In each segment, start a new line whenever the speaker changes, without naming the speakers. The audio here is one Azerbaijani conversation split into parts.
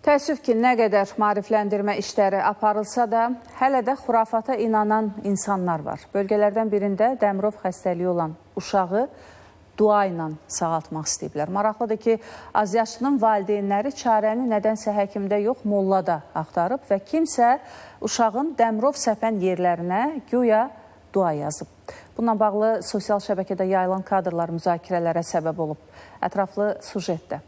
Təəssüf ki, nə qədər maarifləndirmə işləri aparılsa da, hələ də xurafata inanan insanlar var. Bölgələrdən birində Dəmirov xəstəliyi olan uşağı dua ilə sağaltmaq istəyiblər. Maraqlıdır ki, azyaşlının valideynləri çarəni nədənsə həkimdə yox, mollada axtarıb və kimsə uşağın Dəmirov səpən yerlərinə güya dua yazıb. Bununla bağlı sosial şəbəkədə yayılan kadrlar müzakirələrə səbəb olub. Ətraflı sujetdə.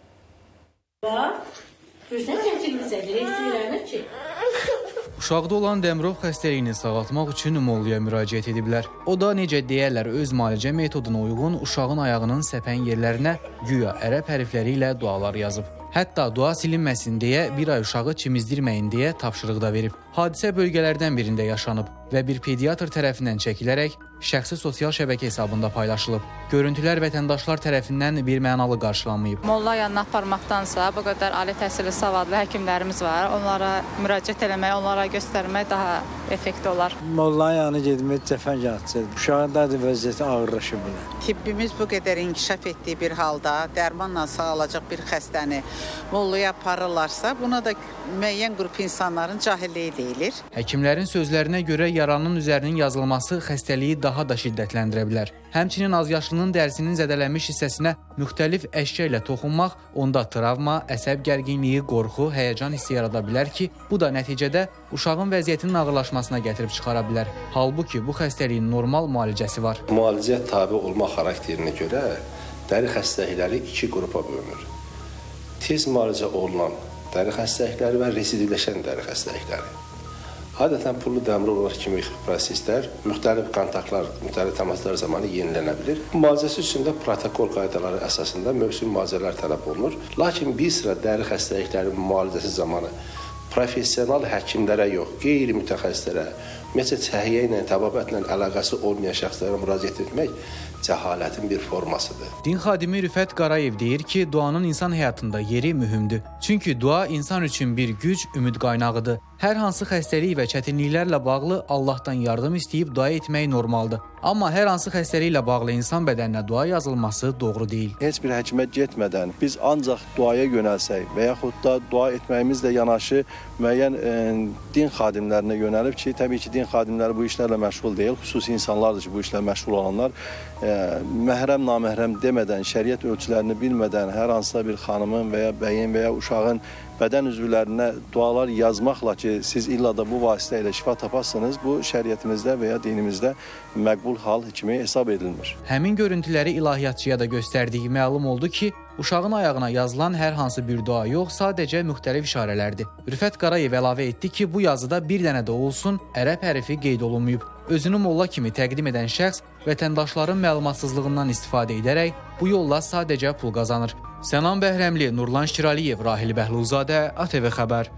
Uşaqda olan Dəmirov xəstəliyini sağaltmaq üçün mollaya müraciət ediblər. O da necə deyərlər öz müalicə metoduna uyğun uşağın ayağının səpən yerlərinə güya ərəb hərfləri ilə dualar yazıb. Hətta dua silinməsin deyə bir ay uşağı çimizdirməyin deyə tapşırıq da verib. Hadisə bölgələrdən birində yaşanıb və bir pediatr tərəfindən çəkilərək şəxsi sosial şəbəkə hesabında paylaşılıb. Görüntülər vətəndaşlar tərəfindən bir mənalı qarşılanmayıb.
Molla yanına aparmaqdansa bu qədər ali təhsilli savadlı həkimlərimiz var. Onlara müraciət eləmək, onlara göstərmək daha effektiv olar.
Mollanın yanına gedmək cəfəng atıcıdır. Uşağın da vəziyyəti ağırlaşıb.
Tibbimiz bu qədər inkişaf etdiyi bir halda dərmanla sağalacaq bir xəstəni mollaya aparırlarsa, buna da müəyyən qrup insanların cahilliyi deyilir.
Həkimlərin sözlərinə görə yaranın üzərinin yazılması xəstəliyi daha da şiddətləndirə bilər. Həmçinin azyaşlının dərisinin zədələnmiş hissəsinə müxtəlif əşya ilə toxunmaq onda travma, əsəb gərginliyi, qorxu, həyəcan hissi yarada bilər ki, bu da nəticədə uşağın vəziyyətinin ağırlaşmasına gətirib çıxara bilər. Halbuki bu xəstəliyin normal müalicəsi var.
Müalicəyə tabe olma xarakterinə görə dəri xəstəlikləri iki qrupa bölünür. Tez müalicə olunan dəri xəstəlikləri və residivləşən dəri xəstəlikləri. Adətən pullu Dəmirov kimi proseslər müxtəlif kontaktlar, müxtəlif təmaslar zamanı yenilənə bilir. Müalicəsi üçün də protokol qaydaları əsasında mövsüm müalicələr tələb olunur. Lakin bir sıra dəri xəstəliklərin müalicəsi zamanı professional həkimlərə yox, qeyri-mütəxəssislərə, ümumiyyətlə səhiyyə ilə, təbabətlə əlaqəsi olmayan şəxslərə müraciət etmək cəhalətin bir formasıdır.
Din xadimi Rüfət Qarayev deyir ki, duanın insan həyatında yeri mühümdür. Çünki dua insan üçün bir güc, ümid qaynağıdır. Hər hansı xəstəlik və çətinliklərlə bağlı Allahdan yardım istəyib dua etmək normaldır. Amma hər hansı xəstəliklə bağlı insan bədəninə dua yazılması doğru deyil.
Heç bir həkimə getmədən biz ancaq duaya yönəlsək və yaxud da dua etməyimizlə yanaşı müəyyən din xadimlərinə yönəlib ki, təbii ki, din xadimləri bu işlərlə məşğul deyil, xüsusi insanlardır ki, bu işlə məşğul olanlar. Məhrəm, naməhrəm demədən, şəriət ölçülərini bilmədən hər hansısa bir xanımın və ya bəyin və ya uşağın bədən üzvlərinə dualar yazmaqla ki, siz illa da bu vasitə ilə şifa tapasınız, bu şəriətimizdə və ya dinimizdə məqbul hal kimi hesab edilmir.
Həmin görüntüləri ilahiyyatçıya da göstərdiyi məlum oldu ki, uşağın ayağına yazılan hər hansı bir dua yox, sadəcə müxtəlif işarələrdir. Rüfət Qarayev əlavə etdi ki, bu yazıda bir dənə də olsun ərəb hərfi qeyd olunmayıb. Özünü molla kimi təqdim edən şəxs vətəndaşların məlumatsızlığından istifadə edərək bu yolla sadəcə pul qazanır. Sənan Bəhrəmli, Nurlan Şiraliyev, Rahil Bəhluzadə, ATV Xəbər.